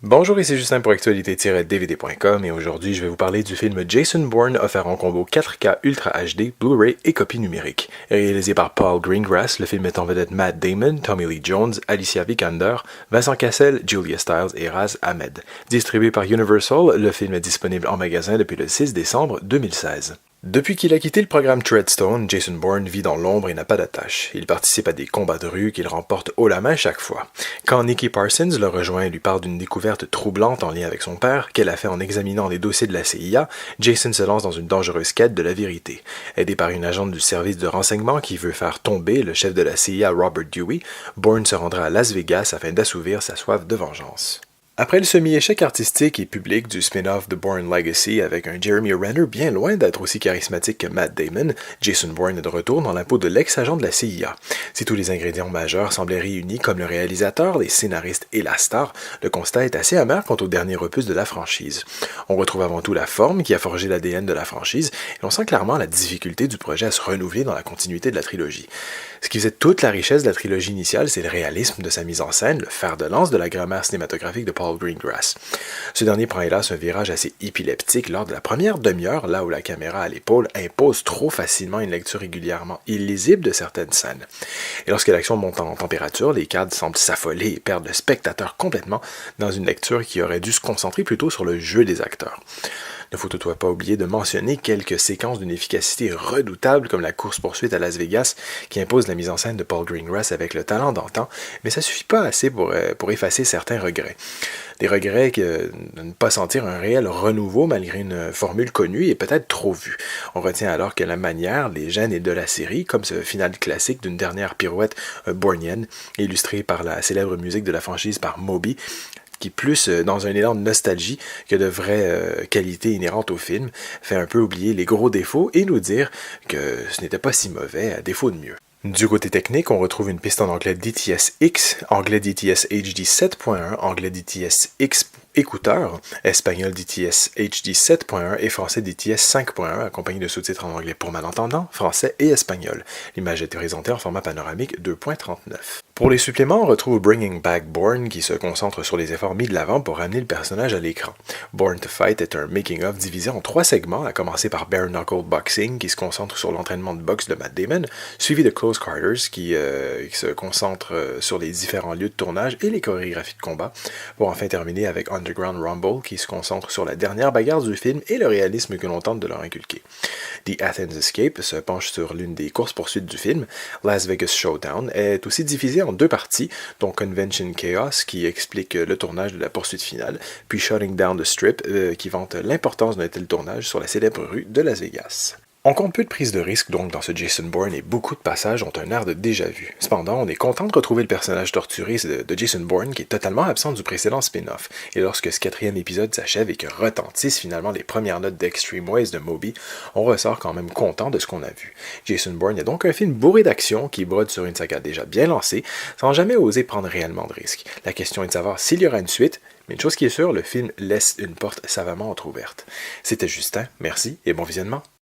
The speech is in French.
Bonjour, ici Justin pour Actualité-DVD.com et aujourd'hui je vais vous parler du film Jason Bourne offert en combo 4K Ultra HD, Blu-ray et copie numérique. Réalisé par Paul Greengrass, le film met en vedette Matt Damon, Tommy Lee Jones, Alicia Vikander, Vincent Cassel, Julia Stiles et Raz Ahmed. Distribué par Universal, le film est disponible en magasin depuis le 6 décembre 2016. Depuis qu'il a quitté le programme Treadstone, Jason Bourne vit dans l'ombre et n'a pas d'attache. Il participe à des combats de rue qu'il remporte haut la main chaque fois. Quand Nicky Parsons le rejoint et lui parle d'une découverte troublante en lien avec son père, qu'elle a fait en examinant des dossiers de la CIA, Jason se lance dans une dangereuse quête de la vérité. Aidé par une agente du service de renseignement qui veut faire tomber le chef de la CIA Robert Dewey, Bourne se rendra à Las Vegas afin d'assouvir sa soif de vengeance. Après le semi-échec artistique et public du spin-off The Bourne Legacy avec un Jeremy Renner bien loin d'être aussi charismatique que Matt Damon, Jason Bourne est de retour dans la peau de l'ex-agent de la CIA. Si tous les ingrédients majeurs semblaient réunis comme le réalisateur, les scénaristes et la star, le constat est assez amer quant au dernier opus de la franchise. On retrouve avant tout la forme qui a forgé l'ADN de la franchise et on sent clairement la difficulté du projet à se renouveler dans la continuité de la trilogie. Ce qui faisait toute la richesse de la trilogie initiale, c'est le réalisme de sa mise en scène, le fer de lance de la grammaire cinématographique de Paul Greengrass. Ce dernier prend hélas un virage assez épileptique lors de la première demi-heure, là où la caméra à l'épaule impose trop facilement une lecture régulièrement illisible de certaines scènes. Et lorsque l'action monte en température, les cadres semblent s'affoler et perdent le spectateur complètement dans une lecture qui aurait dû se concentrer plutôt sur le jeu des acteurs. Ne faut toutefois pas oublier de mentionner quelques séquences d'une efficacité redoutable comme la course-poursuite à Las Vegas qui impose la mise en scène de Paul Greengrass avec le talent d'antan, mais ça suffit pas assez pour effacer certains regrets. Des regrets de ne pas sentir un réel renouveau malgré une formule connue et peut-être trop vue. On retient alors que la manière, les gènes de la série, comme ce final classique d'une dernière pirouette bournienne, illustrée par la célèbre musique de la franchise par Moby, qui plus dans un élan de nostalgie que de vraies qualités inhérentes au film, fait un peu oublier les gros défauts et nous dire que ce n'était pas si mauvais à défaut de mieux. Du côté technique, on retrouve une piste en anglais DTS-X, anglais DTS HD 7.1, anglais DTS X écouteurs, espagnol DTS HD 7.1 et français DTS 5.1, accompagné de sous-titres en anglais pour malentendants, français et espagnol. L'image est présentée en format panoramique 2.39. Pour les suppléments, on retrouve Bringing Back Bourne qui se concentre sur les efforts mis de l'avant pour ramener le personnage à l'écran. Born to Fight est un making-of divisé en 3 segments, à commencer par Bare Knuckle Boxing qui se concentre sur l'entraînement de boxe de Matt Damon, suivi de Close Quarters qui se concentre sur les différents lieux de tournage et les chorégraphies de combat, pour enfin terminer avec Underground Rumble qui se concentre sur la dernière bagarre du film et le réalisme que l'on tente de leur inculquer. The Athens Escape se penche sur l'une des courses-poursuites du film. Las Vegas Showdown est aussi divisé en 2 parties, dont Convention Chaos qui explique le tournage de la poursuite finale, puis Shutting Down the Strip qui vante l'importance d'un tel tournage sur la célèbre rue de Las Vegas. On compte peu de prises de risque donc dans ce Jason Bourne et beaucoup de passages ont un air de déjà-vu. Cependant, on est content de retrouver le personnage torturé de Jason Bourne qui est totalement absent du précédent spin-off. Et lorsque ce 4e épisode s'achève et que retentissent finalement les premières notes d'Extreme Ways de Moby, on ressort quand même content de ce qu'on a vu. Jason Bourne est donc un film bourré d'action qui brode sur une saga déjà bien lancée, sans jamais oser prendre réellement de risques. La question est de savoir s'il y aura une suite, mais une chose qui est sûre, le film laisse une porte savamment entrouverte. C'était Justin, merci et bon visionnement.